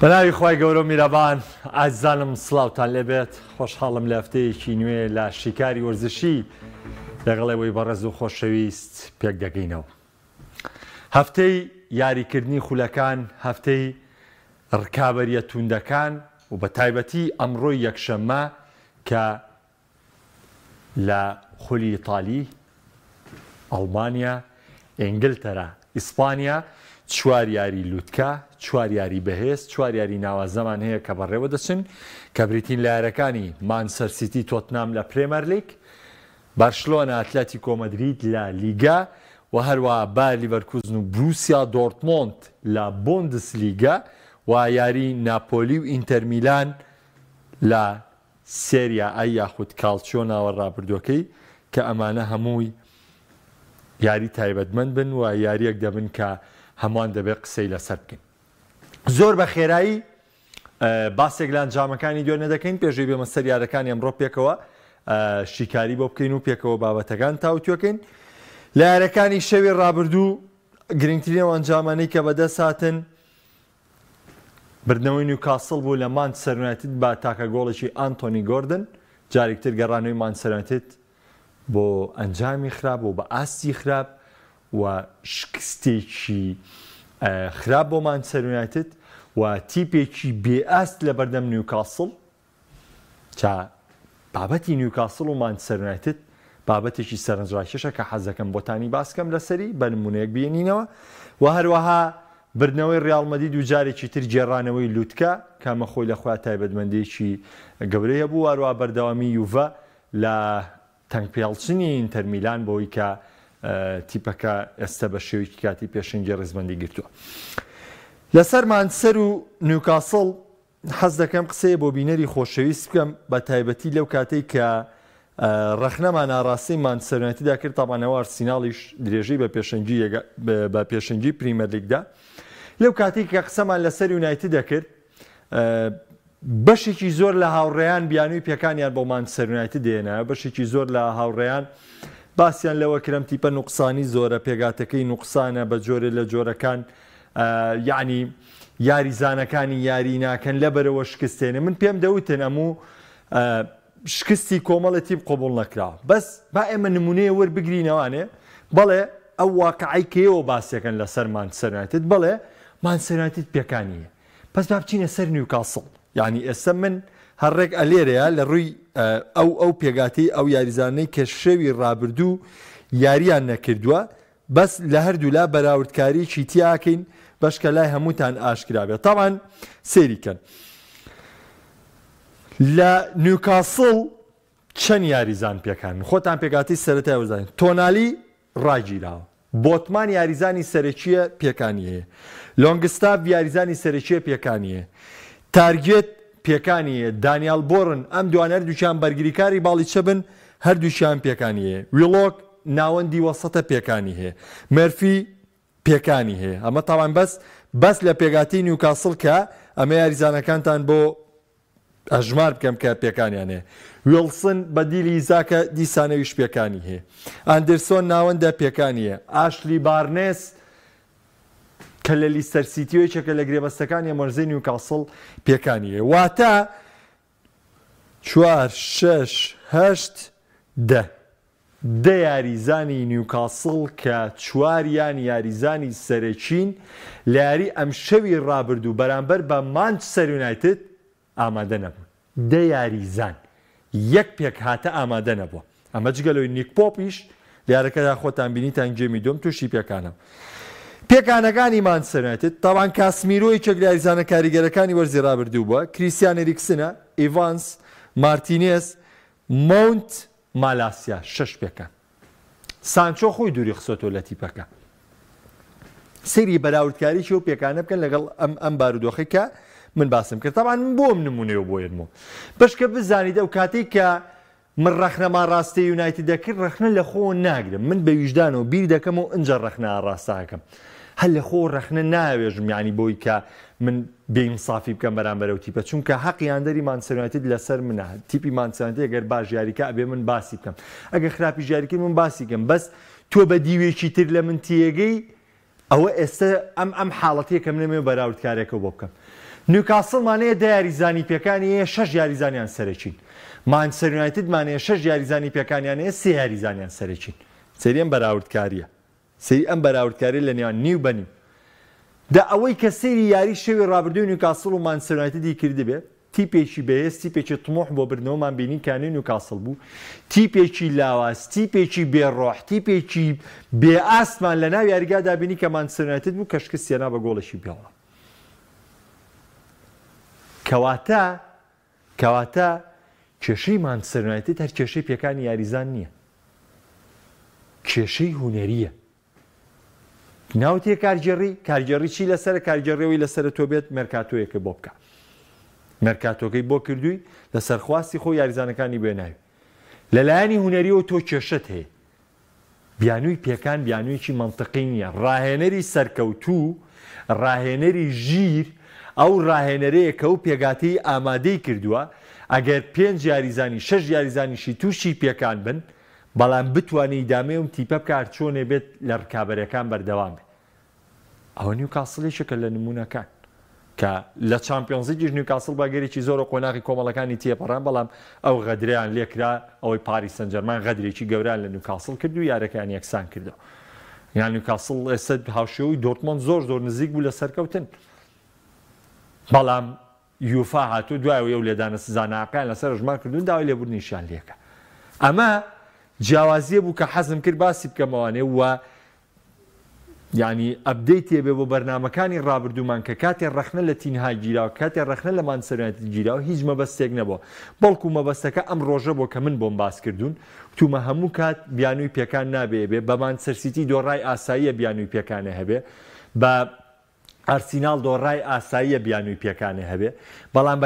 بەناوی خی گەورە میرەبان ئازانم سڵاوتان لێبێت خۆشحاڵم لە هەفتەیەکی نوێ لە شیکاری وەرزشی لەگەڵەوەی بەڕێز و خۆشەویست پێک دەگەینەوە. هەفتەی یاریکردنی خولەکان، هەفتەی ڕکابەریە توندەکان و بە تایبەتی ئەمڕۆی یەکشەممە کە لە خولی ئیتالی، ئەڵمانیا، ئینگلتەرا، ئیسپانیا چوار یاری لووتکە، چوار یاری بەهێز، چوار یاری ناوازەمان هەیە کە بەڕێوە دەچن کە بریتین لە یارەکانی مانچستەر سیتی تۆتنام لە پرێمەر لیگ، بارسلۆنا ئەتلێتیکۆ مەدرید لە لیگا و هەروەها بایر لیڤەرکوزن و بروسیا دۆرتمۆند لە بوندسلیگا و یاری ناپۆلی و ئینتەر میلان لە سێریا ئا یاخود کاڵچیۆ ناوە ڕابردووەکەی کە ئەمانە هەمووی یاری تایبەتمەند بن و یاریەک دەبن کە هەمووان دەبێت قسەی لەسەر بکەین. زۆر بە خێرایی باسێک لە ئەنجامەکانی دوێنێ دەکەین پێشەوەی بێمە سەر یارەکانی ئەمڕۆ پێکەوە شیکاری بۆ بکەین و پێکەوە بابەتەکان تاوتوەکەین. لە یارەکانی شەوی ڕابردوو گرنگترینەوە ئەنجامانەی کە بەدەست هاتن بردنەوەی نیوکاسڵ بوو لە مانچستەر یونایتد بە تاکە گۆڵێکی ئانتۆنی گۆردن، جارێکتر گەڕانەوەی مانچستەر یونایتد بۆ ئەنجامی خراپ و بە ئاستی خراپ و شکستێکی خراپ بۆ مانچستەر یونایتد و تیپێکی بێئاست لە بەردەم نیوکاسڵ چا بابەتی نیوکاسڵ و مانچستەر یونایتد بابەتێکی سەرنجڕاکێشە کە حەزەکەم بۆتانی باسکەم لەسەری بە نمونەیەک بێنینەوە و هەروەها بردنەوەی ڕیاڵ مەدرید و جارێکی تر جێڕانەوەی لووتکە کامە خۆی لە خۆیان تایبەتمەندێکی گەورەیە بوو، هەروەها بەردەوامی یوڤە لە تەنگپێڵچنی ئینتەر میلان بۆی کە تیپەکە ئێستا بە شێوەیەکی کاتی پێشنگی ڕێزبەندی گرتووە. لەسەر مانچستەر و نیوکاسڵ حەز دەکەم قسەیە بۆ بینەری خۆشەویست بکەم بە تایبەتی لەو کاتێک کە ڕەخنەمان ئاڕاستی مانچستەر یونایتددا کرد، تاوانەوە ئارسیناڵیش درێژەی بە پێشەنگی پریمەر لیگدا. لەو کاتێک کە قسەمان لەسەر یونایتد دەکرد بەشێکی زۆر لە هاوڕێیان بیانووی پێکانیان بۆ مانچستەر یونایتد دێنایە، بەشێکی زۆر لە هاوڕێیان باسییان لەوە کرم تیپە نوقسانی زۆرە، پێگاتەکەی نوقسانە بە جۆرە لە جۆرەکان، یعنی یاریزانەکانی یاری ناکەن لەبەرەوە شکستێنێ. من پێم دەوتن هەموو شکستی کۆمەڵە تیپ قۆبوڵ نەکراوە، بەس با ئێمە نمونەیە وەربگرینەوانێ بەڵێ ئەو واقعی کەیەوە باسیەکەن لەسەر مانچستەر یونایتد بڵێ مانچستەر یونایتد پێکانیە، پس با بچینە سەر نیوکاسڵ. یعنی ئێستا من هەڕێک ئەلێرەیە لە ڕووی ئەو پێگاتی ئەو یاریزانەی کە شەوی ڕابردوو یاریان نەکردووە، بەس لە هەردوو لا بەراوردکاریی تیاکەین بەشکە لای هەمووتان ئاشکرابێت. تاوان سێریکەن لە نیوکاسڵ چەند یاریزان پێکان خۆتان پێگاتی سەرەتای وەزانین. تۆنالی ڕاگیراوە، بۆتمان یاریزانی سەرەکیە پێکانی هەیە، لۆنگستاف یاریزانی سەرەکیە پێکانی هەیە، تارگێت پێکانیە، دانیال بۆڕن ئەم دوانە هەردووچیان بەرگریکاری باڵی چە بن هەردووچیان پێکانی هەیە، ویلۆک ناوەندی وەسەتە پێکانی هەیە، مەرفی پێکانی هەیە. ئەمە تاوان بەس لە پێگاتی نیوکاسڵ کە ئەمە یاریزانەکانتان بۆ ئەژمار بکەم کە پێکانیان هەیە. ویلسن بە دیلی ئیزاکە دیسانەویش پێکانی هەیە، ئاندرسۆن ناوەندە پێکانی هەیە، ئاشلی بارنێس کە لە لیستەر سیتیۆیەکە لە گرێبەستەکانی مەرزەی نیوکاسڵ پێکانی هەیە. واتە 4 6 8 10 یاریزانی نیوکاسڵ کە چواریان یاریزانی سەرەکین لە یاری ئەم شەوی ڕابردوو بەرامبەر بە مانچستەر یونایتد ئامادە نەبوون. 10 یاریزان یەک پێک هاتە ئامادە نەبووە. ئەمە جگەلەوەی نیک پۆپیش لە یارەکەدا خۆتان بینیتان گێمی دۆم تووشی پێکانە. پێکانەکانی مانچستەر یونایتد تاوان کاسمیرۆی چەک لە یاریزانە کاریگەرەکانی وەرزی ڕابردوو بووە، کریستیان ئێریکسنە، ئیڤانس، مارتینێز، ماونت، مالاسیا 6 پێکان. سانچۆ خۆی دووری خسۆتەوە لە تیپەکە. سەیری بەراوردکاریی و پێکانە بکەن لەگەڵ ئەم بارودۆخی کە من باسم کرد. تاوان من بۆم نمونەوە بۆ ێنمەوە بەشکە بزانیت ئەو کاتێک کە من ڕەخنەما ڕاستی یونایتد دەکرد ڕەخنە لە خۆ ناگرم، من بە ویژدانەوە بیر دەکەم و ئەنجە ڕەخنە ڕاستاکەم هەل لە خۆ ڕەخنە ناوێژم، یعنی بۆی کە من بێئینسافی بکەم بەرامبەرەو تیپە، چونکە حەقیان دەری مانچستەر یونایتد لەسەر منە. تیپی مانچستەر یونایتد ئەگەر باش یاریکە ئەبێ من باسی بکەم، ئەگەر خراپی یاریکرد من باسی بکەم، بەس تۆ بە دیوێکی تر لە من تێگەی ئەوە ئێستا ئەم حاڵەتەیە کە منەمێ بەراوردکارێکە بۆ بکەم. نیوکاسڵمانەیە 10 یاریزانی پێکانیە 6 یاریزانیان سەرەکین. مانچستەر یونایتدمانەیە 6 یاریزانی پێکانیانەیە 3 یاریزانیان سەرەکین. سەری ئەم بەراوردکاریە. سەری ئەم بەراوردکاری لە نێوان نیو بە نیو. دا ئەوەی کە سەیری یاری شەوی ڕابردووی نیوکاسڵ و مانچستەر یونایتدی کردبێ، تیپێکی بەهێز، تیپێکی طموح بۆ بردنەوەمان بینی کانی نیوکاسڵ بوو، تیپێکی لاواز، تیپێکی بێڕۆح، تیپێکی بێئاستمان لە ناو یاریگادا بینی کە مانچستەر یونایتد بوو کە شکستیانە بە گۆڵێکی پێڵە. کەواتە کێشەی مانچستەر یونایتد هەر کێشەی پێکانی یاریزان نییە، کێشەی هونەریە. ناوتێ کارگێڕی چی لەسەر کارگێڕەوەی لەسرە تۆ بێت مەرکاتۆیەکە بۆ بکە. مەرکاتۆکەی بۆ کردووی لەسەر خواستی خۆ یاریزانەکانی بێناوی. لەلایەنی هونەریەوە تۆ کێشەت هەیە. بیانووی پێکان بیانوویکی منطقی نییە. ڕاهێنەری سەرکەوتوو، ڕاهێنەری ژیر، ئەو ڕاهێنەرەیە کە ئەو پێگاتەی ئامادەی کردووە ئەگەر 5 یاریزانی 6 یاریزانیشی تووشی پێکان بن، بەڵام بتوانێت دامێ تیپە بکار چۆنێ بێت لە ڕکابەرەکان بەردەوام بێت. ئەوە نیوکاسڵێکە لە نمونونەکان کە لە چامپیۆنزیش نیوکاسڵ باگەرێکی زۆر قۆناغی کۆمەڵەکانی تێپەڕان، بەڵام ئەو غەدریان لێکرا ئەوەی پاریس سەن ژەرمان غەدرێکی گەوران لە نیوکاسڵ کرد و یارەکان یەکسان کردەوە. یان نیوکاسڵ ئێستا هاوشێوەی دۆرتمۆند زۆر نزیک بوو لە سەرکەوتن، بەڵام یوفا هاتوو دوایەوە ئەو لێدانە سزانەکان لەسەر ژمان کردوون داوای لێبوردنیشیان لێکە. ئەمە جیاوازیە بوو کە حەزم کرد باسی بکەمەوانێ و یعنی ئەبدەیتێ بێ بۆ بەرنمەکانی ڕابردوومان کە کاتێ ڕەخنە لە تینها گیراوە، کاتێ ڕەخنە لە مانچستەر یونایتد گیراوە هیچ مەبەستێک نەبووە، بەڵکو مەبەستەکە ئەم ڕۆژە بۆ کە من بۆم باس کردوون تومە هەموو کات بیانووی پێکان نابێ بێ، بە مانچستەر سیتی دۆڕای ئاساییە بیانووی پێکانە هەبێ، بە ئەرسینال دۆڕای ئاساییە بیانووی پێکانە هەبێ، بەڵام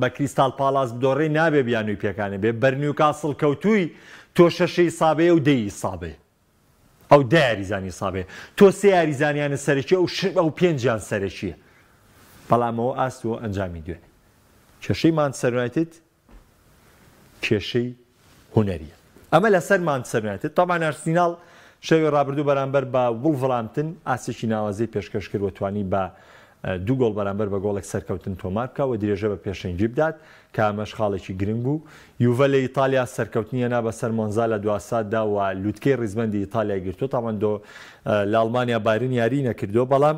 بە کریستال پالاس بدۆڕێ نابێ بیانووی پێکانە بێ. بەر نیوکاسڵ کەوتووی تۆ 6 سابەیە و 10 سابێ، ئەو 10 یاریزانی سابێ، تۆ 3 یاریزانیانە سەرەکی ئەو 5 سەرەکیە، بەڵامەوە ئاستەوە ئەنجامی دوێنێ. کێشەی مانچستەر یونایتد کێشەی هونەریە. ئەمە لەسەر مانچستەر یونایتد. تاوان ئەرسینال شەوی ڕابردوو بەرامبەر بە وولڤرهامپتن ئاسێکی ناوازەی پێشکەش کرد و توانی بە 2 گۆڵ بەرامبەر بە گۆڵێک سەرکەوتن تۆمار بکە و درێژە بە پێشەنگی بدات کە ئەمەش خاڵێکی گرنگ بوو. یوڤە لە ئیتالیا سەرکەوتنیە نا بەسەر مۆنزا لە دواساددا و لوتکەی ڕیزبەندی ئیتالیا گرتووە. تاوان لە ئەڵمانیا بایرن یاری نەکردووە، بەڵام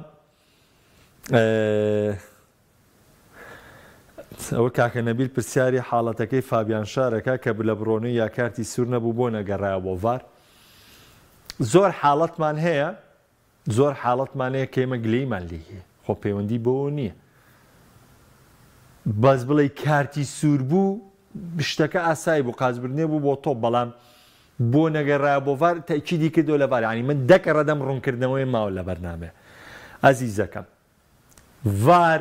ئەوە کاکە نەبیل پرسیاری حاڵەتەکەی فابیان شارەکە کە لە بڕۆنەی یا کارتی سوور نەبوو بۆ نەگەڕایە بۆ ڤار. زۆر حاڵەتمان هەیە کە ئێمە گلەیمان لێ هەیە، خۆ پەیوەندی بۆ نییە. بەس بڵێ کارتی سوور بوو شتەکە ئاسایی بوو، قازبردنێ بوو بۆ تۆ، بەڵام بۆ نەگەڕایە بۆ ڤار تەکیدی کردو لە ڤار. ینی من دەکەڕە دەم ڕوونکردنەوەی ماوە لە بەرنامە. ئەزیزەکەم، ڤار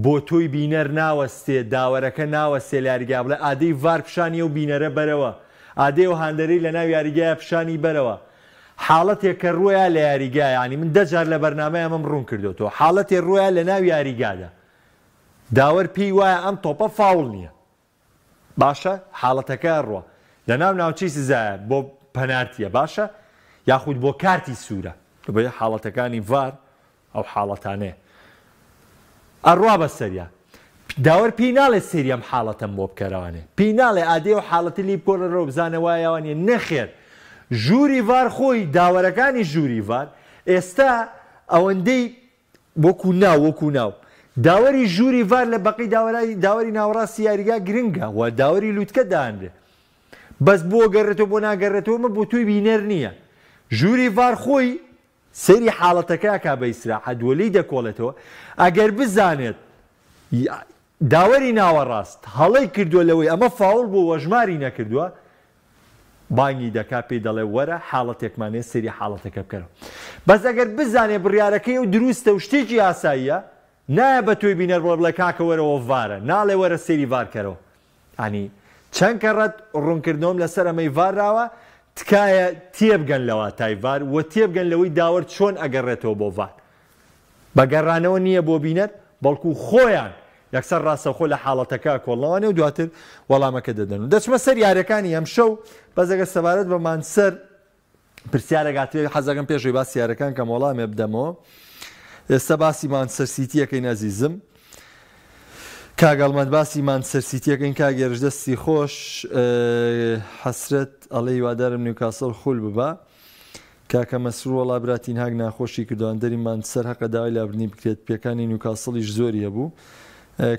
بۆ تۆی بینەر ناوەستێ، داوەرەکە ناوەستێ لە یاریگا بڵێ ئادەی ڤار پیشانی و بینەرە بەرەوە، ئادەی و هاندەرەی لە ناو یاریگایە پیشانی بەرەوە. حاڵەتێک کە ڕوویە لە یاریگای، ینی من 10 جار لە بەرنامەیە ئەمەم ڕوون کردوەوە، حاڵەتێ ڕوویە لە ناو یاریگادا، داوەر پێی وایە ئەم تۆپە فاوڵ نییە، باشە حاڵەتەکە ڕوە لە ناوچەی سزایە بۆ پەنارتیە، باشە یاخود بۆ کارتی سوورە بە حاڵەتەکانی ڤار ئەو حاڵەتانەیە ئەڕوا بە سەریە. داوەر پێی ناڵێ سەریەم حاڵەتەم بۆ بکەرەوانێ، پێی ناڵێ ئادێ و حاڵەتی لی بکۆڕەوە بزانە وایەوانە نەخێر. ژووری ڤار خۆی داوەرەکانی ژووری ڤار ئێستا ئەوەندەی وەکو ناو داوەری ژووری ڤار لە بەقی داوەری ناوەڕاستی یاریگا گرنگە و داوەری لوتکە داندێ، بەس بۆ گەڕێتەوە بۆ ناگەڕێتەوە مە بۆ توی بینەر نییە. ژووری ڤار خۆی سەیری حاڵەتەکە کا بە ئیسراحەت وەلی دەکۆڵێتەوە. ئەگەر بزانێت داوەری ناوەڕاست هەڵەی کردووە لەوەی ئەمە فاوڵ بۆ وەژماری نەکردووە، بانگی دەکا پێی دەڵێ وەرە حاڵەتێکمانێ سەری حاڵەتەکە بکەرەوە. بەس ئەگەر بزانێ بڕیارەکەی و دروستە و شتێکی ئاساییە، نایە بە تۆی بینەر بڵێ کاکە وەرەوە ڤارە، ناڵێ وەرە سەیری ڤارکەرەوە. ئەنی چەند کەڕەت ڕوونکردنەوەم لەسەر ئەمەی ڤارراوە تکایە تێبگەن لەوە تای ڤار و تێبگەن لەوەی داوەر چۆن ئەگەڕێتەوە بۆ ڤار. بەگەڕانەوە نییە بۆ بینەر، بەڵکو خۆیان یەکسەر ڕاستەخۆ لە حاڵەتەکە کۆڵەوانێ و دواتر وەڵامەکە دەدەن. دەچمە سەر یاریەکانی ئەم شەو بەزەگە سەبارەت بە مانچستەر پرسیارەگاتێ حەزەکەم پێشوی باسی یارەکان کە وەڵامێ بدەمەوە. ئێستا باسی مانچستەر سیتیەکەین ئەزیزم. کاگەڵمەند باسی مانچستەر سیتیەکەین کاگێرش دەستی خۆش حەسرەت ئەڵێ هیوادارم نیوکاسڵ خول ببە. کاکە مەسرور وەڵا براتین هاگ ناخۆشی کردوان دەری مانچستەر هەقە داوای لابرنی بکرێت پێکانی نیوکاسڵیش زۆری هەبوو.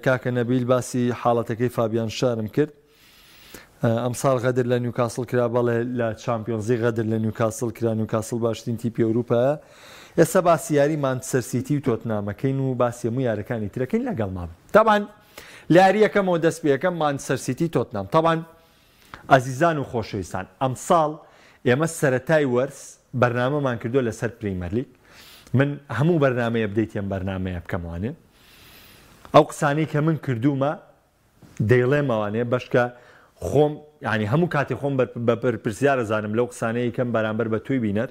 کاکە نەبیل باسی حاڵەتەکەی فابیان شارم کرد. ئەمساڵ غەدر لە نیوکاسڵ کرا بەڵێ لە چامپیۆنزی غەدر لە نیوکاسڵ کرا نیوکاسڵ باشترین تیپی ئەوروپایە. ئێستا باسی یاری مانچستەر سیتی و تۆتنامەکەین و باسی هەموو یارەکانی ترەکەین لەگەڵ مام. تاوان لە یاریەکەمەوە دەست پێەکەم مانچستەر سیتی تۆتنام. تاوان ئازیزان و خۆشەویستان ئەمساڵ ئێمە سەرەتای وەرس بەرنامەمان کردو لەسەر پریمەر لیگ. من هەموو بەرنامەیە بدەیتیان بەرنامەیە بکەموانێ. ئەو قسانەی کە من کردومە دەیڵێمەوانێ بەشکە خۆم ینی هەموو کاتی خۆم بە پرسیارە زانم لەو قسانەیە کەم بەرامبەر بە توی بینەر.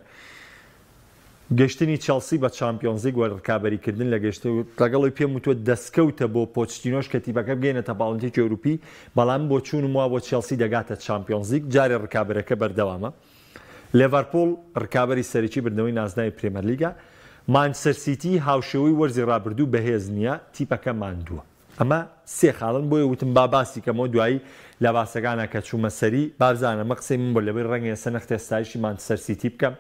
گەشتنی چەلسی بە چامپیۆنزی وەرکابەریکردن لە گەشت لەگەڵی پێم وتوە دەستکەوتە بۆ پۆچتینۆش کە تیپەکە بگەێنێتە باڵندێکی ئەوروپی بەڵام بۆ چوونم وە بۆ چێلسی دەگاتە چامپیۆنزیک جارێ ڕکابەرەکە بەردەوامە. لێڤەرپۆڵ ڕکابەری سەرەکی بردنەوەی نازناوی پرێمەر لیگە. مانچستەر سیتی هاوشێوەی وەرزی ڕابردوو بەهێز نییە تیپەکە ماندووە. ئەمە سێ خاڵن بۆیە وتم باسی کەمەوە دوایی لە باسەکانە کە چوومە سەری بابزانە مە قسەی من بۆ لەبەر ڕەنگە ئێستا نەختە ئێستایشی مانچستەر سیتی بکەم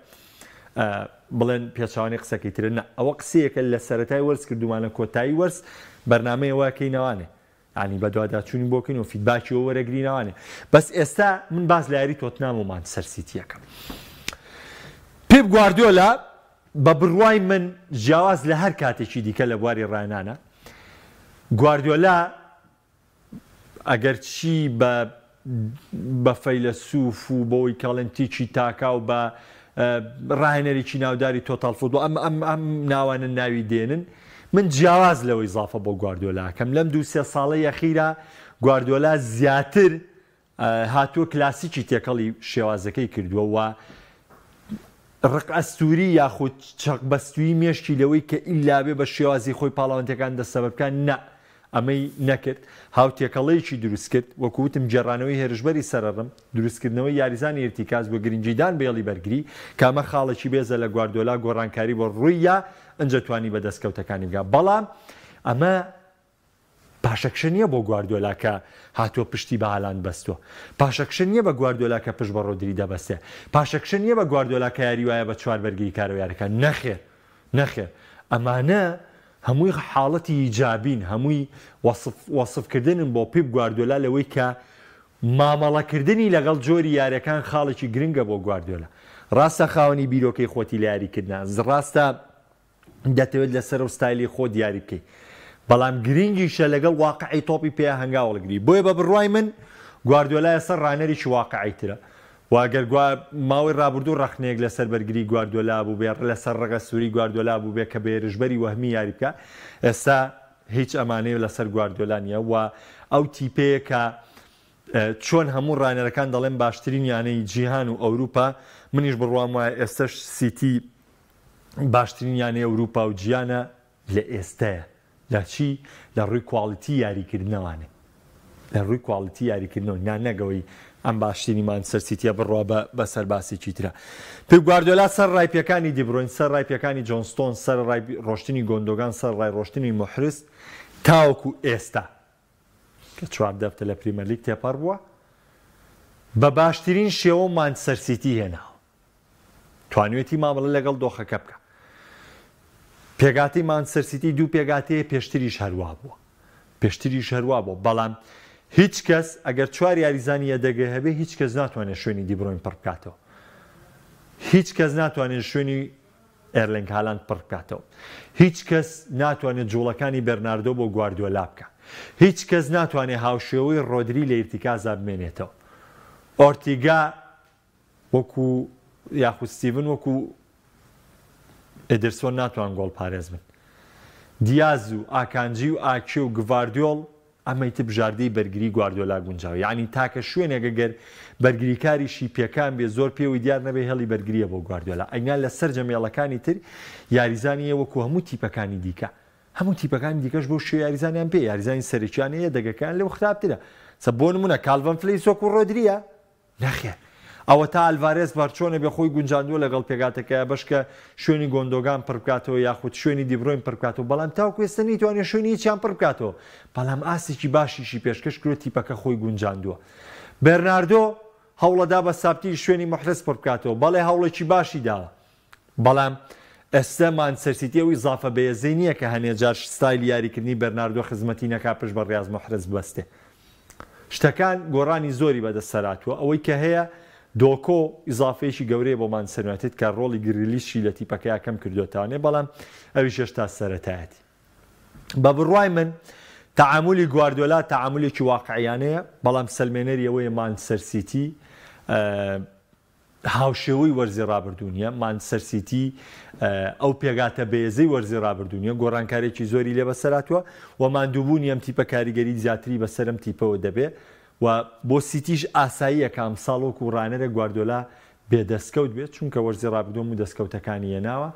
بڵێن پێچوانی قسەکەی ترە نە ئەوە قسەیەکە لە سەرەتای وەرز کردومانە کۆتایی وەرز بەرنامەیەوەکەینەوانێ ینی بە دوواداچوونی بۆکەین و فیدباکی ئەوە وەرەگرینەوانێ. بەس ئێستا من باز لە یاری تۆتنام و مانچستەر سیتیەکەم. پێپ گواردیۆلا بە بڕوای من جیاواز لە هەر کاتێکی دیکە لە بواری ڕانانە. گواردیۆلا ئەگەر چی بە فەیلسوف و بۆی کاڵنتیکی تاکا و بە ڕاهێنەرێکی ناوداری تۆتال فوتبۆڵ ئەم ناوانە ناوی دێنن من جیاواز لەوەی ئیزافە بۆ گواردیۆلاکەم. لەم 2-3 ساڵەی یەخیرا گواردیۆلا زیاتر هاتووە کلاسیکی تێکەڵی شێوازەکەی کردووە و ڕق ئەستوری یاخود چەق بەستوی مێشتی لەوەی کە ئیلابێ بە شێوازی خۆی پاڵاوانتەکان دەسەبەکان نە ئەمەی نەکرد. هاوتێکەڵەیەکی دروست کرد وەکووتم جێڕانەوەی هێرشبەری سەرڕم دروستکردنەوەی یاریزانی ارتیکاز بۆ گرنگجیدان بێڵی بەرگری کامە خاڵێکی بێزە لە گواردیۆلا گۆڕانکاری بۆ ڕوویە ئەنجەتوانی بە دەستکەوتەکانی بگا. بەڵام ئەمە پاشەکشە نییە بۆ گواردیۆلا کە هاتووە پشتی بە هالاند بەستووە. پاشەکشە نییە بە گواردیۆلا کە پشت بە ڕۆدری دەبەستێ. پاشەکشە نییە بە گواردیۆلا کە یاری وایە بە چوار بەرگری کارەوەیارەکان نەخێر. ئەمانە هەمووی حاڵەتی ایجابین هەمووی وەسفکردنن بۆ پیپ گواردیۆلا لەوەی کە مامەڵەکردنی لەگەڵ جۆری یاریەکان خاڵێکی گرنگە بۆ گواردیۆلا. ڕاستە خاوەنی بیرۆکەی خۆتی لە یاریکردن ڕاستە دەتەوێت لەسەر و ستایلی خۆ دیاری بکەیت بەڵام گرنگیشە لەگەڵ واقعی تۆپی پێ هەنگاوەڵگری. بۆیە بە بڕوای من گواردیۆلا ئێستا ڕانەرێکی واقعیترە واگەر ماوەی ڕابردوو ڕەخنەیەک لەسەر بەرگری گواردیۆلا بوو بێ لەسەر ڕەگە سووری گواردیۆلا بوو بێ کە بێرژبەری وەهمی یاری بکە. ئێستا هیچ ئەمانەیە لەسەر گواردیۆلا نیە و ئەو تیپەیە کە چۆن هەموو ڕانەرەکان دەڵێن باشترین یانەی جیهان و ئەوروپا منیش بڕوام وایە ئێستاش سیتی باشترین یانەی ئەوروپا و جیانە لە ئێستەیە لە چی لە ڕووی کواڵیتی یاریکردنەوانێ لە ڕووی کواڵیتی یاریکردنەوە نانەگەوەی ئەم باشترینی مانچستەر سیتیە بڕوا بە سەرباسێکی ترە. پیپ گواردیۆلا سەر ڕایپیەکانی دیبڕۆین سەر ڕایپیەکانی جۆنستۆن سەر ڕای ڕۆشتنی گۆندۆگان سەر ڕای ڕۆشتنی محرز تاوەکو ئێستا کە 4 هەفتە لە پریمەر لیگ تێپەڕ بووە بە باشترین شێوە مانچستەر سیتی هێناوە توانوێتی مامەڵە لەگەڵ دۆخەکە بکە. پێگاتی مانچستەر سیتی دوو پێگاتەیە پێشتریش هەروە بووە بەڵام هیچ کەس ئەگەر 4 یاریزانی یەدەگە هەبێ هیچ کەس ناتوانێت شوێنی دیبڕۆین پڕ بکاتەوە. هیچ کەس ناتوانێت شوێنی ئێرلینگ هالاند پڕ بکاتەوە. هیچ کەس ناتوانێت جوڵەکانی بەرناردۆ بۆ گواردیۆلا بکە. هیچ کەس ناتوانێت هاوشێوەی ڕۆدری لە ئیرتیکازا بمێنێتەوە. ئۆرتیگا وەکو یاخود ستیڤن وەکو ئێدرسۆن ناتوان گۆڵ پارێز بن. دیاز و ئاکانجی و ئاکێ و گواردیۆڵ ئەمەیتە بژاردەی بەرگری گواردیۆلا گونجاوە یعنی تاکە شوێنێکە گەر بەرگریکاریشی پێکان بێ زۆر پێوەی دیار نەبێ هێڵی بەرگریە بۆ گواردیۆلا ئەنگان لە سەر جەمێڵەکانی تر یاریزانیە وەکو هەموو تیپەکانی دیکە هەموو تیپەکانی دیکەش بۆ شوێ یاریزانیان پێ یاریزانی سەرکیانەیە دەگەکان لەو خراپترە سە بۆ نمونە کالڤن فلیس وەکو ڕۆدریە نەخێر ئەوە تا ئەلڤارێز بارچۆنە بێ خۆی گونجاندووە لەگەڵ پێگاتەکەی بەشکە شوێنی گۆندۆگان پڕ بکاتەوە یاخود شوێنی دیبڕۆین پڕ بکاتەوە بەڵام تاوکو ئێستا نەیتوانێت شوێنی هیچیان پڕ بکاتەوە بەڵام ئاسێکی باشیشی پێشکەش کرۆ تیپەکە خۆی گونجاندووە بێرناردۆ هەوڵەدا بە سابتی شوێنی محرز پڕ بکاتەوە بەڵێ هەوڵێکی باشی داوە بەڵام ئێستا مانچستەر سیتی ئەوی زافە بەیەزەی نییە کە هەنێجار ستایلی یاریکردنی بەرناردۆ خزمەتی نەکا پشت بە ڕاز محرز بەستێ شتەکان گۆڕانی زۆری بەدەسەراتوە ئەوەی کە هەیە دۆکۆ ئیزافەیەکی گەورەیە بۆ مانچستەر یونایتد کە ڕۆڵی گریلیشی لە تیپەکەی کەم کردوتانێ بەڵام ئەویش هێشتا سەرەتایەتی بە بڕوای من تعاملی گواردیۆلا تعاملێکی واقعیانەیە بەڵام سلمێنەری ئەوەیە مانچستەر سیتی هاوشێوەی وەرزی ڕابردوونیە مانچستەر سیتی ئەو پێگاتە بەهێزەی وەرزی ڕابردوونیە گۆڕانکارێکی زۆری لێ بەسەراتوە و ماندووبوونی ئەم تیپە کاریگەری زیاتری بەسەرم تیپەوە دەبێ و بۆ سیتیش ئاساییە کام ساڵۆک و ڕانەرە گواردیۆلا بێدەستکەوت بێت چونکە وەرزی ڕابردووم و دەستکەوتەکانی هێناوە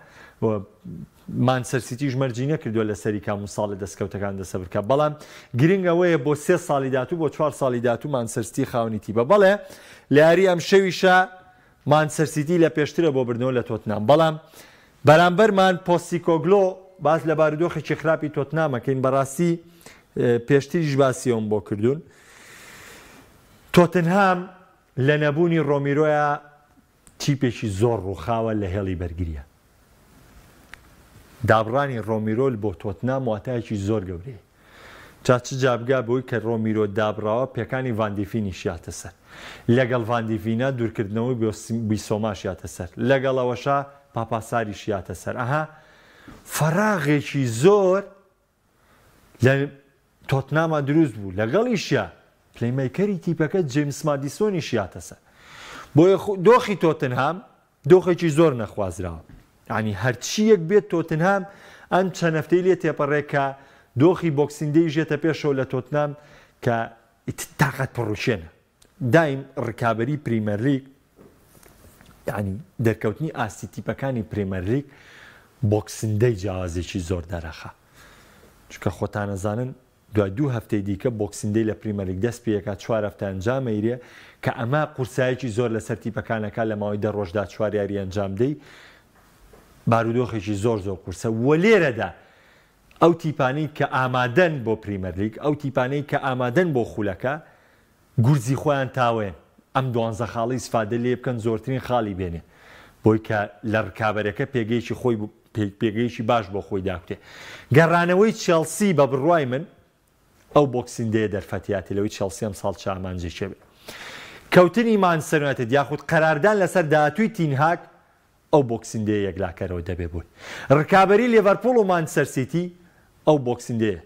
مانچستەر سیتیش مەرجی نەکردووە لە سەری کام و ساڵی دەستکەوتەکان دەسە بکە بەڵام گرنگ ئەوەیە بۆ 3 ساڵی داهاتوو بۆ 4 ساڵی داهاتوو مانچستەر سیتی خاوەنی تیپە بەڵێ لە یاری ئەم شەویشە مانچستەر سیتی لە پێشترە بۆ بردنەوە لە تۆتنام بەڵام بەرامبەرمان پۆستیکۆگلۆ باس لە بارودۆخێکی خراپی تۆتنامەکەین بەڕاستی پێشتریش باسیەوەم بۆ کردوون تۆتنهام لە نەبوونی ڕۆمیرۆیە چیپێکی زۆر ڕووخاوە لە هێڵی بەرگریە دابڕانی ڕۆمیرۆل بۆ تۆتنام واتایەکی زۆر گەورەیە چاچ جابگا بۆی کە ڕۆمیرۆ دابراوە پێکانی ڤاندیفینی شیاتە سەر لەگەڵ ڤاندیڤینە دوورکردنەوەی بیسۆما شیاتە سەر لەگەڵ ئەوەشا پاپاساری شیاتە سەر ئەها فەراغێکی زۆر لە تۆتنامە دروست بوو لەگەڵیشە پلەیمەیکەری تیپەکە جیمس مادیسۆنی شیاتە سەر بۆیە دۆخی تۆتنهام دۆخێکی زۆر نەخوازراوە ینی هەرچیەک بێت تۆتنهام ئەم چەند هەفتەی لێ تێپەڕێکە دۆخی بۆکسیندەی ژێتە پێشەوە لە تۆتنام کە تاقەت پڕوشێنە دایم ڕکابەری پریمەر لیگ ینی دەرکەوتنی ئاستی تیپەکانی پریمەر لیگ بۆکسندەی جیاوازێکی زۆر دەرەخە چونکە خۆتان نەزانن دوای 2 هەفتەی دیکە بۆکسیندەی لە پریمەر لیگ دەست پێیەکات 4 هەفتە ئەنجامەیرێ کە ئەمە قورسایەکی زۆر لەسەر تیپەکانەکە لە ماوەی 10 ڕۆژدا 4 یاری ئەنجام دەی بارودۆخێکی زۆر قورسە وە لێرەدا ئەو تیپانەی کە ئامادەن بۆ پریمەر لیگ ئەو تیپانەی کە ئامادەن بۆ خولەکە گورزی خۆیان تاوێن ئەم 12 خاڵی سفادە لێ بکەن زۆرترین خاڵی بێنێ بۆی کە لە ڕکابەرەکە پێگەیشی باش بۆ خۆی داکتێ گەڕانەوەی چێلسی بە بڕوای من ئەو بۆکسیندەیە دەرفەتیاتی لەوەی چێلسی ئەم ساڵ چامانجێکێ بێت کەوتنی مانچستەر یونایتد یاخود قەراردان لەسەر داهاتووی تینهاگ ئەو بۆکسیندەیە یەکلاکەرەوە دەبێ بووی ڕکابەری لێڤەرپوڵ و مانچستەر سیتی ئەو بۆکسیندەیە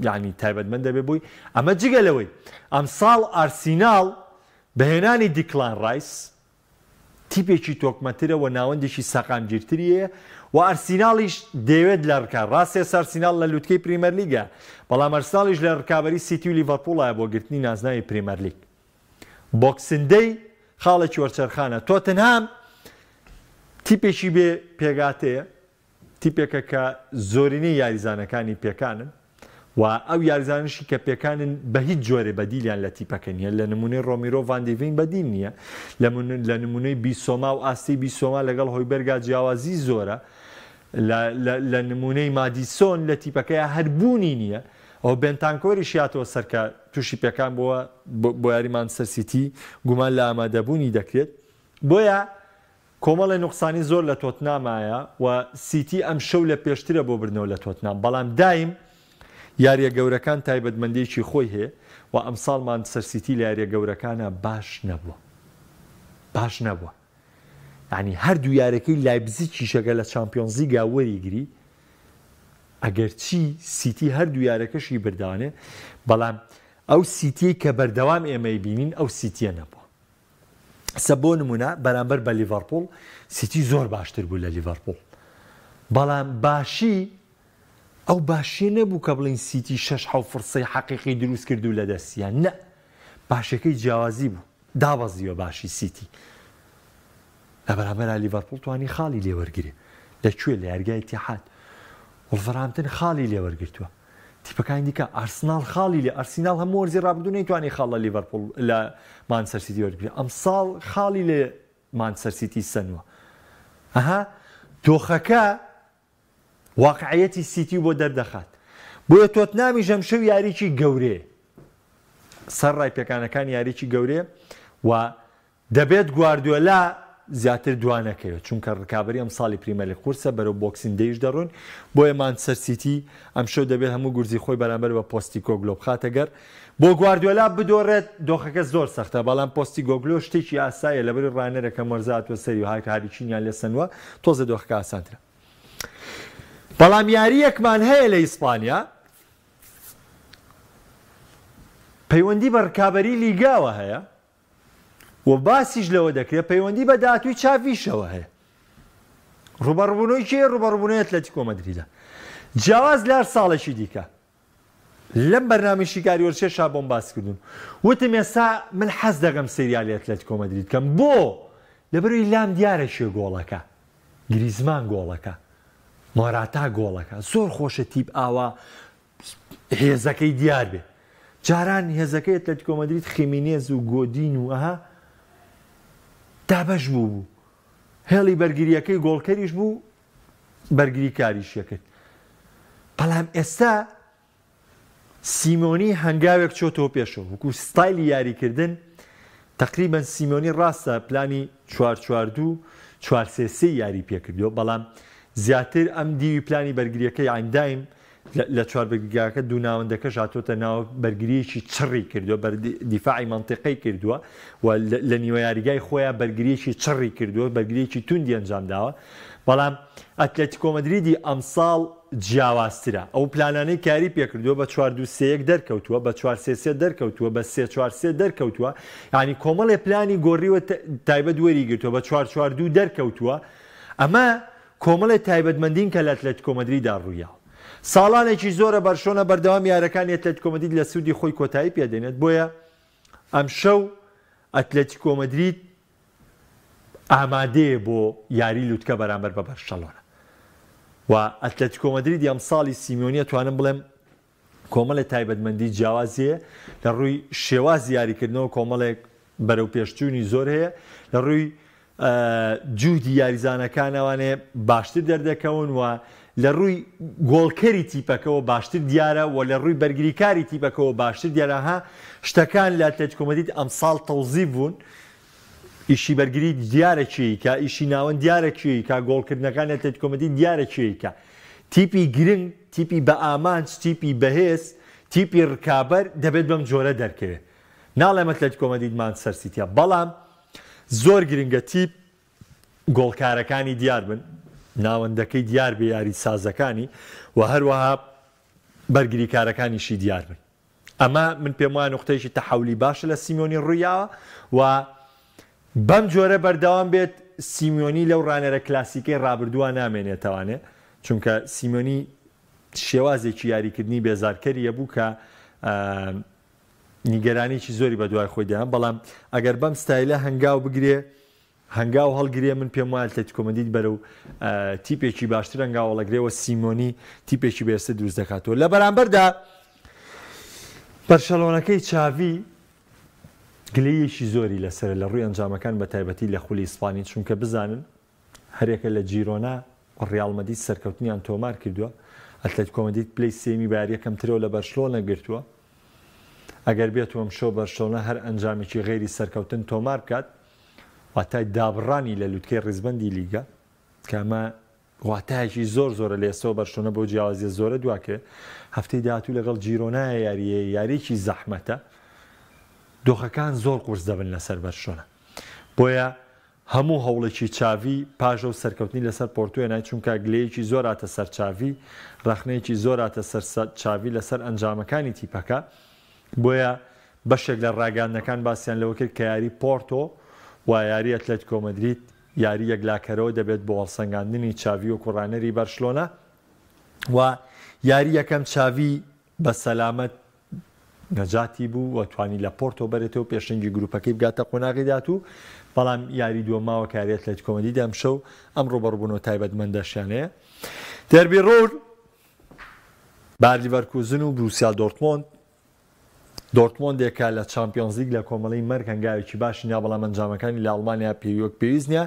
یعنی تایبەتمەند دەبێ بووی ئەمە جگە لەوەی ئەم ساڵ ئارسیناڵ بەهێنانی دیکلان ڕایس تیپێکی تۆکمەترە و ناوەندێکی سەقامگیرتریە و ئارسیناڵیش دەوێت لە ڕکار ڕاستێ ئارسیناڵ لە لووتکەی پریمەر لیگە بەڵام ئارسیناڵیش لە ڕکابەری سیتی و لیڤەرپوڵایە بۆ گرتنی نازناوی پریمەر لیگ بۆکسندەی خاڵێکی وەرچەرخانە تۆتنهام تیپێکی بێ پێگاتەیە تیپێکە کە زۆرینەی یاریزانەکانی پێکانن و ئەو یاریزانشی کە پێکانن بە هیچ جۆرێ بەدیلیان لە تیپەکە نیە لە نمونەی ڕۆمیرۆ ڤاندیڤین بەدیل نییە لە نمونەی بیسۆما و ئاستی بیسۆما لەگەڵ هۆیبەرگا جیاوازی زۆرە لە نمونەی مادیسۆن لە تیپەکەیە هەربوونی نییە ئەو بێنتانکۆری شیاتەوە سەرکە تووشی پێکان بۆ یاری مانچستەر سیتی گومان لە ئامادەبوونی دەکرێت بۆیە کۆمەڵی نوقسانی زۆر لە تۆتنامایە و سیتی ئەم شەو لە پێشترە بۆ بردنەوە لە تۆتنام بەڵام دایم یاریە گەورەکان تایبەتمەندێکی خۆی هەیە و ئەمساڵ مانچستەر سیتی لە یاریە گەورەکانە باش نەبووە ینی هەردوو یارەکەی لایپزیگی شەگە لە چامپیۆنز لیگا وەریگری ئەگەر چی سیتی هەردوو یارەکەشی بردانێ بەڵام ئەو سیتی کە بەردەوام ئێمەی بینین ئەو سیتیە نەبووە سە بۆ نمونە بەرامبەر بە لیڤەرپوڵ سیتی زۆر باشتر بوو لە لیڤەرپوڵ بەڵام باشی ئەو باشیە نەبوو کە بڵین سیتی 6 فرسەی حەقیقی دروست کردو لە دەستیان نە باشەکەی جیاوازی بوو دابەزیوە باشی سیتی لە بەرامبەر لیڤەرپوڵ توانی خاڵی لێوەرگرێ لەکوێ لە یارگای ئیتیحاد وڵڤەرهامپتن خاڵی لێوەرگرتووە تیپەکانی دیکە ئارسنال خاڵی لێ ئەرسینال هەموو وەرزی ڕابردوو نەیتوانی خاڵ لە لیڤەرپوڵ لە مانچستەر سیتی وەرگرێت ئەمساڵ خاڵی لێ مانچستەر سیتی سەنووە ئەها دۆخەکە واقعەتی سیتی بۆ دەردەخات بۆیە تۆتنامی ژەم شەو یاریکی گەورەیە سەر ڕای پێکانەکان یاریکی گەورەیە و دەبێت گواردیۆلا زیاتر دوانەکەوێت چونکە ڕکابەری ئەم ساڵی پریمەر لیگ قورسە بەرەو بۆکسین دەیش دەڕۆن بۆیە مانچستەر سیتی ئەم شەو دەبێت هەموو گورزی خۆی بەرامبەر بە پۆستیکۆگلۆ بخاتە گەر بۆ گواردیۆلا بدۆڕێت دۆخەکە زۆر سەختە بەڵام پۆستیکۆگلۆ شتێکی ئاسایە لەبەری ڕانەرەکە مەرزاتوە سەری و هاریچینیان لێ سنووە تۆزە دۆخەکە ئاسانترە بەڵام یاریەکمان هەیە لە ئیسپانیا پەیوەندی بە ڕکابەری لیگاوە هەیە و باسیش لەوە دەکرێت پەیوەندی بە داهاتووی چاڤیشەوە هەیە ڕوبەڕبوونەوەی کێ ڕوبەڕبوونەوەی ئەتلەتیکۆ مەدریدە جیاواز لار ساڵێکی دیکە لەم بەرنامەی شیکاری وەرچێشا بۆم باس کردوون وتم ئێستا من حەز دەکەم سریالی ئەتلەتیکۆ مەدرید کەم بۆ لەبەروی لام دیارە شێ گۆڵەکە گریزمان گۆڵەکە مۆراتا گۆڵەکە زۆر خۆشە تیپ ئاوا هێزەکەی دیار بێ جاران هێزەکەی ئەتلەتیکۆ مەدرید خیمینێز و گۆدین و ئەها دابەش بوو هێڵی بەرگریەکەی گۆڵکەریش بوو بەرگری کاریشیە کرد بەڵام ئێستا سیمۆنی هەنگاوێک چۆتەوە پێشەوە وەکو ستایلی یاریکردن تقریبا سیمۆنی ڕاستە پلانی 4-4-2 4-3-3 یاری پێکردەوە بەڵام زیاتر ئەم دیوی پلانی بەرگریەکەی عیندایم لە چوار بەرگریەکە دوو ناوەندەکە هاتۆتە ناو بەرگریەکی چڕی کردووە بەر دیفاعی منطقەی کردووە و لە نیوە یاریگای خۆیان بەرگریەکی چڕی کردووە بەرگریەکی توندی ئەنجام داوە بەڵام ئەتلەتیکۆ مەدریدی ئەمساڵ جیاوازترە ئەو پلانانەی کاری پێکردووە بە 4-2-3-1 دەرکەوتووە بە 4-3-3 دەرکەوتووە بە 3-4-3 دەرکەوتووە یعنی کۆمەڵێ پلانی گۆڕیوە تایبەت وەری گرتووە بە 4-4-2 دەرکەوتووە ئەمە کۆمەڵی تایبەتمەندین کە لە ئەتلەتیکۆ مەدریددا ڕوویاوە ساڵانێکی زۆرە بەرشۆنە بەردەوام یارەکانی ئەتلەتیکۆ مەدرید لە سوودی خۆی کۆتایی پێدێنێت بۆیە ئەم شەو ئەتلەتیکۆ مەدرید ئامادەیە بۆ یاری لووتکە بەرامبەر بە بەرشەلۆنە و ئەتلەتیکۆ مەدریدی ئەم ساڵی سیمۆنیە توانم بڵێم کۆمەڵی تایبەتمەندی جیاوازیە لە ڕووی شێوازی یاریکردنەوە کۆمەڵێک بەرەو پێشچوونی زۆر هەیە لە ڕووی جوودی یاریزانەکانەوانێ باشتر دەردەکەون و لە ڕووی گۆڵکەری تیپەکەەوە باشتر دیارە و لە ڕووی بەرگریکاری تیپەکەەوە باشتر دیارەها شتەکان لە ئەتلەتیکۆ مەدرید ئەمساڵ تەوزی بوون ئیشی بەرگری دیارەکێیکە ئیشی ناوەند دیارەکێیکە گۆڵکردنەکان ئەتلەتیکۆ مەدرید دیارەکێیکە تیپی گرنگ تیپی بە ئامانج تیپی بەهێز تیپی ڕکابەر دەبێت بەم جۆرە دەرکەوێت ناڵێم ئەتلەتیکۆ مەدرید مانچستەر سیتیە بەڵام زۆر گرنگە تیپ گۆڵکارەکانی دیار بن ناوەندەکەی دیار بێ یاری سازەکانی و هەروەها بەرگریکارەکانیشی دیار بن ئەمە من پێم وایە نقطەیەکی تەحولی باشە لە سیمۆنی ڕوویاوە و بەم جۆرە بەردەوام بێت سیمۆنی لەو ڕانەرە کلاسیکەی ڕابردووە نامێنێتەوانێ چونکە سیمۆنی شێوازێکی یاریکردنی بێزارکەریە بوو کە نیگەرانێکی زۆری بە دوای خۆی دێنە بەڵام ئەگەر بەم ستایلە هەنگاو بگرێ هەنگاو هەڵگرێ من پێم وایە ئەتلەتیکۆ مەدرید بەرەو تیپێکی باشتر هەنگاوەڵەگرێەوە سیمۆنی تیپێکی بێستە دروست دەکاتەوە لە بەرامبەردا بەرشەلۆنەکەی چاڤی گلەیەکی زۆری لەسەر لە ڕووی ئەنجامەکان بە تایبەتی لە خولی ئیسپانی چونکە بزانن هەرێکە لە جیرۆنا ڕیال مەدرید سەرکەوتنیان تۆمار کردووە ئەتلەتیکۆ مەدرید پلەی سێمی بە یەکەمترەوە لە بەرشلۆنە گرتووە ئەگەر بێتەوەم شۆ بەرشلۆنە هەر ئەنجامێکی غێری سەرکەوتن تۆمار بکات واتای دابڕانی لە لووتکەی ڕیزبەندی لیگە کە ئەمە واتایەکی زۆر زۆرە لە ئێستەوە بەرشلۆنە بۆ جیاوازیە زۆرە دواکە هەفتەی داهاتوو لەگەڵ جیرۆنایە یاریە یاریێکی زەحمەتە دۆخەکان زۆر قورس دەبن لەسەر بەرشلۆنە بۆیە هەموو هەوڵێکی چاوی پاژە و سەرکەوتنی لەسەر پۆرتوێ نای چونکە گلەیەکی زۆر هاتە سەر چاوی ڕەخنەیەکی زۆر هاتە سەر چاوی لەسەر ئەنجامەکانی تیپەکە بۆیە بەشێک لە ڕاگەاندنەکان باسییان لەوە کرد کە یاری پۆرتۆ و یاری ئەتلەتیکۆ مەدرید یاری یەکلاکەرەوە دەبێت بۆ هەڵسەنگاندنی چاوی و کوڕانەری بەرشلۆنە و یاری یەکەم چاوی بە سەلامەت نەجاتی بوو و توانی لە پۆرتۆ بەرێتەوە پێشنگی گروپەکەی بگاتە قۆناغی داهاتوو بەڵام یاری دووەماوە کاری ئەتلەتیکۆ مەدرید ئەم شەو ئەم ڕوبەڕووبوونەوە تایبەتمەندەشیانەیە دەربی ڕۆر بار لیڤەرکوزن و بروسیا دۆرتمۆندێکە لە چامپیۆنز لیگ لە کۆمەڵی مەرگ هەنگاوێکی باشی نیا بەڵام ئەنجامەکانی لە ئەڵمانیا پێویست نییە.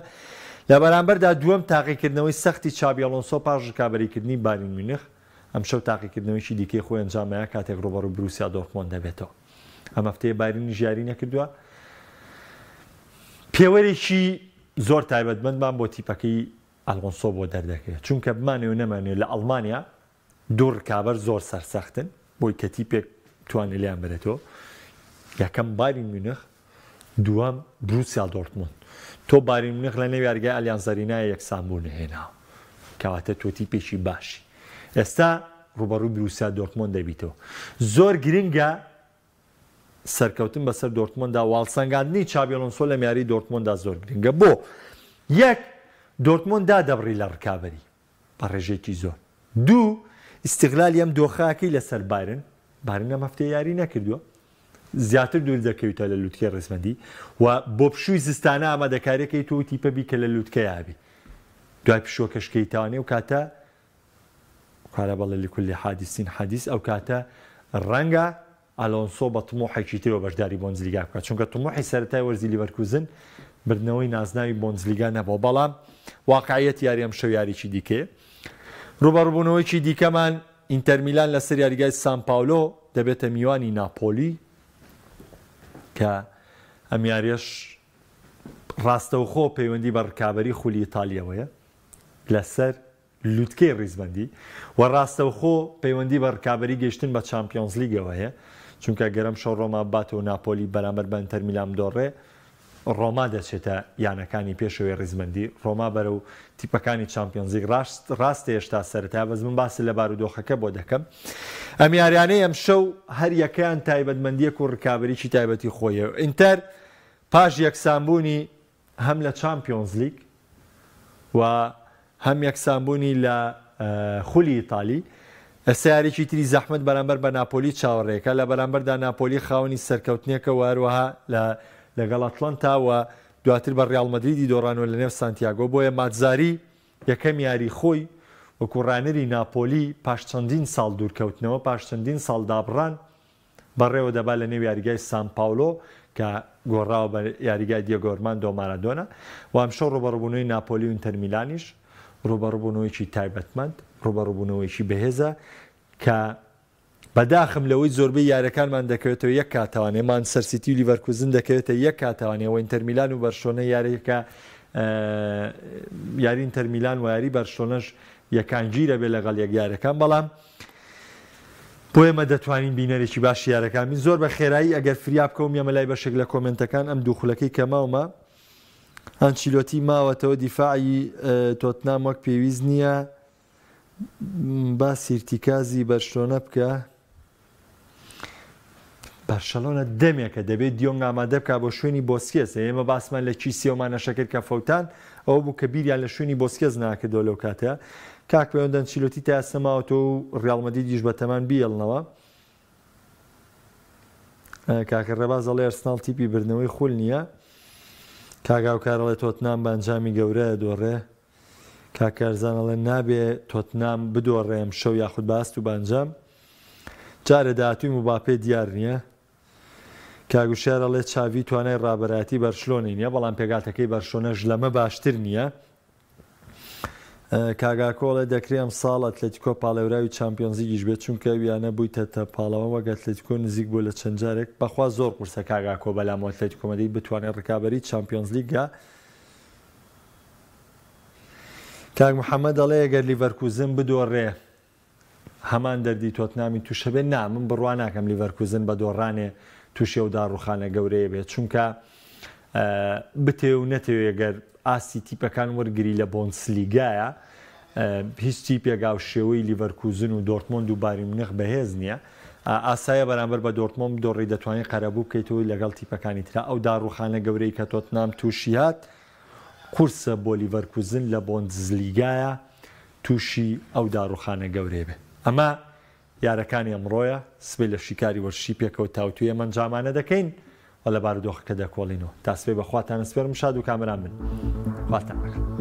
لە بەرامبەردا دووەم تاقیکردنەوەی سەختی چابی ئەلۆنسۆ پاش ڕکابەریکردنی بایر میونخ ئەمشەو تاقیکردنەوەیکی دیکەی خۆی ئەنجامەیە کاتێک ڕوبەڕووی بروسیا دۆرتمۆند دەبێتەوە. ئەم هەفتەیە بایرنی ژیاری نەکردووە. پێوەرێکی زۆر تایبەتمەندمان بۆ تیپەکەی ئەلۆنسۆ بۆ دەردەکەوێت چونکە بمانێ و نەمانێت لە ئەڵمانیا دوو ڕکابەر زۆر سەرسەختن بۆی کە تیپێک توانێت لیان بێتەوە. یەکەم بایر میونخ، دووەم بروسیا دۆرتمۆند. تۆ بایر میونخ لە نێو یاریگای ئالیانز ئەرێنای یەکسانبوون هێناوە کەواتە تۆ تیپێکی باشی. ئێستا ڕوبەڕووی بروسیا دۆرتمۆند دەبیتەوە. زۆر گرنگە سەرکەوتن بەسەر دۆرتمۆندا واڵسەنگاندنی چابی ئەلۆنسۆ لە میاری دۆرتمۆندا زۆر گرنگە. بۆ یەک دۆرتمۆند دادەبڕی لە ڕکابەری بە ڕێژێکی زۆر. دوو ئیستیغلالی ئەم دۆخەکەی لەسەر بایرن ئەم هەفتەیە یاری نەکردووە. زیاتر دوور دەکەویتە لە لووتکەی ڕێزمەندی و بۆ پشووی زستانە ئامادەکاریەکەی تۆ تیپەبی کە لە لووتکە یابی. دوای پشۆکەشکەی تاوانێ و کاتە کارە بەڵێ لکولی حادیسین حادیس ئەو کاتە ڕەنگە ئەلۆنسۆ بە تمۆحێکی ترەوە بەشداری بۆنزلیگا بکات چونکە تمۆحی سەرەتای وەرزی لیڤەرکوزن بردنەوەی نازناوی بۆنزلیگا نەبووە بەڵام واقعیەت یاری ئەم شەو یاریی دیکەیە. ڕوبەڕووبوونەوەیکی دیکەمان ئینتەر میلان لەسەر یاریگای سان پاولۆ دەبێتە میوانی ناپۆلی کە ئەم یاریەش ڕاستەوخۆ پەیوەندی بە ڕکابەری خولی ئیتالیەوەیە لەسەر لووتکەی ڕیزبەندی و ڕاستەوخۆ پەیوەندی بە ڕکابەری گەیشتن بە چامپیۆنز لیگەوە هەیە چونکە گەرم شەو ڕۆما باتەوە ناپۆلی بەرامبەر بە ئینتەر میلان دۆڕێ ڕۆما دەچێتە یانەکانی پێشەوەی ڕیزبەندی ڕۆما بەرەو تیپەکانی چامپیۆنز لیگ ڕاستە هێشتا سەرەتا بەس من باسی لە بارودۆخەکە بۆ دەکەم. ئەم یاریانەی ئەم شەو هەر یەکەیان تایبەتمەندیەک و ڕکابەریکی تایبەتی خۆیەوە. ئینتەر پاش یەکسانبوونی هەم لە چامپیۆنز لیگ و هەم یەکسانبوونی لە خولی ئیتالی ئەسیارێکی تری زەحمەت بەرامبەر بە ناپۆلی چاوەڕێکە لە بەرامبەردا ناپۆلی خاوەنی سەرکەوتنیەکە و هەروەها لەگەڵ ئەتڵەنتا و دواتر بە ڕیاڵ مەدریدی دۆڕانەوە لە نێو سانتیاگۆ بۆیە ماتزاری یەکەم یاری خۆی وەکو ڕانەری ناپۆلی پاش چەندین ساڵ دوورکەوتنەوە پاش چەندین ساڵ دابڕان بەڕێوە دەبا لە نێو یاریگای سان پاولۆ کە گۆڕاوە بە یاریگای دیێگۆ ئەرماندۆ مارادۆنا و ئەمشەو ڕوبەڕووبوونەوەی ناپۆلی و ئینتەر میلانیش ڕوبەڕووبوونەوەیکی تایبەتمەند ڕوبەڕووبوونەوەیکی بەهێزە کە بەداخم لەوەی زۆربەی یاریەکانمان دەکەوێتەوە یەک کاتەوانێ مانچستەر سیتی و لیڤەرکوزن دەکەوێتە یەک کاتەوانێەوە ئینتەر میلان و بەرشلۆنە یاریەکە یاری ئینتەر میلان و یاری بەرشلۆنەش یەکانگیرە بێ لەگەڵ یەک یاریەکان بەڵام بۆ ئێمە دەتوانین بینەرێکی باش یاریەکانی زۆر بە خێرایی ئەگەر فریا بکەوم ئێمە لای بەشێک لە کۆمنتەکان ئەم دووخولەکەی کەماومە ئەنچیلۆتی ماوەتەوە دیفاعی تۆتنام وەک پێویست نییە با سیرتیکازی بەرشلۆنە بکە بەرشەلۆنە دەمێکە دەبێت دیۆنگ ئامادە بکە بۆ شوێنی بۆسکێز ئێمە باسمان لە چیسیۆمانەشەکرد کە فەوتان ئەوە بوو کە بیریان لە شوێنی بۆسکێز ناکردەوە لەو کاتەیە کاک پەیوەندە ئەنچیلۆتی تا ئێستا ماوەتەوە و ڕیاڵ مەدریدیش بەتەمان بیڵنەوە کاکە ڕێباز دەڵێ ئەرسناڵ تیپی بردنەوەی خول نییە کاگاوکارەڵێ تۆتنام بە ئەنجامی گەورەیە دۆڕێ کاکارزانەڵێ نابێ تۆتنام بدۆڕێم شەو یاخود باست و بانجام جارە داهاتووی موباپێ دیار نییە کاگوشارەڵێ چاوی توانای ڕابەراتی بەرشلۆنی نییە بەڵام پێگاتەکەی بەرشلۆنەش لەمە باشتر نییە کاگاکۆڵێ دەکرێ ئەم ساڵ ئەتلێتیکۆ پاڵێوراوی چامپیۆنزیگیش بێت چونکە ویانە بوویتە پاڵەوە وەک ئەتلێتیکۆ نزیک بوو لە چەند جارێک بەخوا زۆر قورسە کاگاکۆ بەلام ئەتلێتیکۆ مەدریت بتوانێت ڕکابەری چامپیۆنز لیگا کاک محەممەد دەڵێ ئەگەر لیڤەرکوزن بدۆڕێ هەمان دەردی تۆتنامی تووشە بێت نا من بڕوا ناکەم لیڤەرکوزن بە دۆڕانێ تووشێ و داڕوخانە گەورەیە بێت چونکە بتێ و نەتەوێ ئەگەر ئاسی تیپەکان وەرگری لە بۆنسلیگایە هیچ تیپێکا و شێوەی لیڤەرکوزن و دۆرتمۆند و بایر میونخ بەهێز نییە ئاسایە بەرامبەر بە دۆرتمۆند دۆڕی دەتوانێت قەرەبوو بکەیتەوەی لەگەڵ تیپەکانی ترا ئەو داڕوخانە گەورەی کە تۆتنام تووشی هات قورسە بۆ لیڤەرکوزن لە بۆنزلیگایە تووشی ئەو داڕوخانە گەورەی بێ ئەمە یارەکانی ئەمڕۆیە سبەی لە شیکاری وەرشی پێکەوە تاوتوی ئەمە ئەنجامانە دەکەین و لە بارودۆخەکە دەکۆڵینەوە تاسبەی بەخواتان سپێرم شاد و کامران من خواتان بەخێر.